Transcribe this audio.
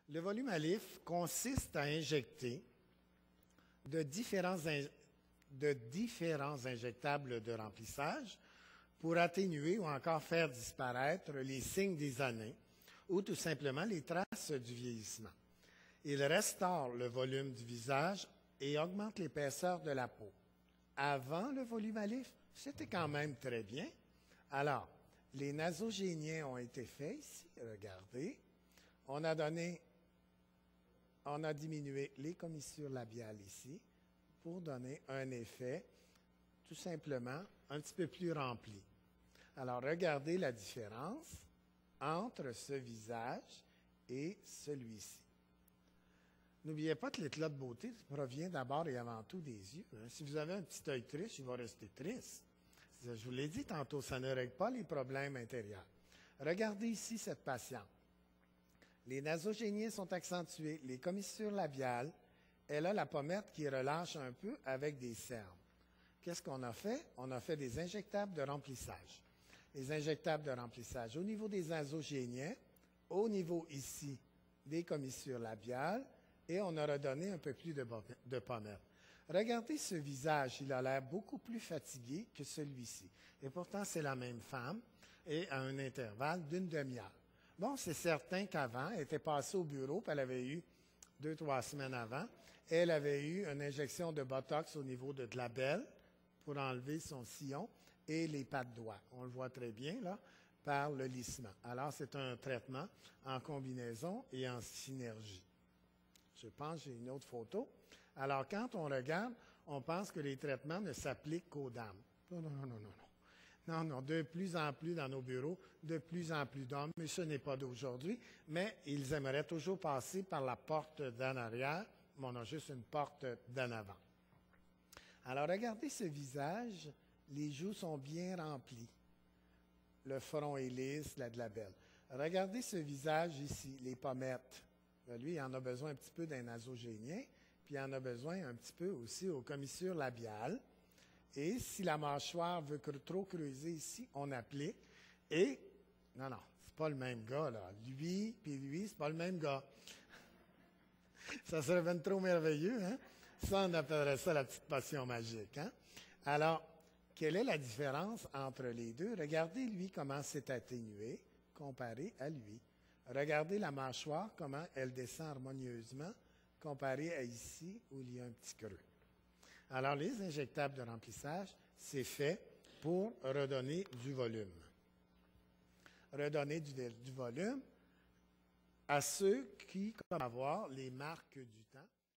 Le volume à livre consiste à injecter de différents injectables de remplissage pour atténuer ou encore faire disparaître les signes des années ou tout simplement les traces du vieillissement. Il restaure le volume du visage et augmente l'épaisseur de la peau. Avant le volume à livre, c'était quand même très bien. Alors, les nasogéniens ont été faits ici, regardez. On a diminué les commissures labiales ici pour donner un effet tout simplement un petit peu plus rempli. Alors, regardez la différence entre ce visage et celui-ci. N'oubliez pas que l'éclat de beauté provient d'abord et avant tout des yeux. Si vous avez un petit œil triste, il va rester triste. Je vous l'ai dit tantôt, ça ne règle pas les problèmes intérieurs. Regardez ici cette patiente. Les nasogéniens sont accentués, les commissures labiales, elle a la pommette qui relâche un peu avec des cernes. Qu'est-ce qu'on a fait? On a fait des injectables de remplissage. Les injectables de remplissage au niveau des nasogéniens, au niveau ici des commissures labiales, et on a redonné un peu plus de pommette. Regardez ce visage, il a l'air beaucoup plus fatigué que celui-ci. Et pourtant, c'est la même femme, et à un intervalle d'une demi-heure. Bon, c'est certain qu'avant, elle était passée au bureau, puis elle avait eu 2-3 semaines avant, elle avait eu une injection de Botox au niveau de la belle pour enlever son sillon et les pattes doigts. On le voit très bien, là, par le lissement. Alors, c'est un traitement en combinaison et en synergie. Je pense que j'ai une autre photo. Alors, quand on regarde, on pense que les traitements ne s'appliquent qu'aux dames. Non, non, non, non, non. Non, non, de plus en plus dans nos bureaux, de plus en plus d'hommes, mais ce n'est pas d'aujourd'hui, mais ils aimeraient toujours passer par la porte d'en arrière, mais on a juste une porte d'en avant. Alors, regardez ce visage, les joues sont bien remplies. Le front est lisse, de la belle. Regardez ce visage ici, les pommettes. Lui, il en a besoin un petit peu d'un nasogénien, puis il en a besoin un petit peu aussi aux commissures labiales. Et si la mâchoire veut trop creuser ici, on applique. Et, non, c'est pas le même gars, là. Lui, puis lui, c'est pas le même gars. Ça serait bien trop merveilleux, hein? Ça, on appellerait ça la petite potion magique, hein? Alors, quelle est la différence entre les deux? Regardez, lui, comment c'est atténué comparé à lui. Regardez la mâchoire, comment elle descend harmonieusement comparé à ici, où il y a un petit creux. Alors, les injectables de remplissage, c'est fait pour redonner du volume. Redonner du volume à ceux qui, comme avoir les marques du temps.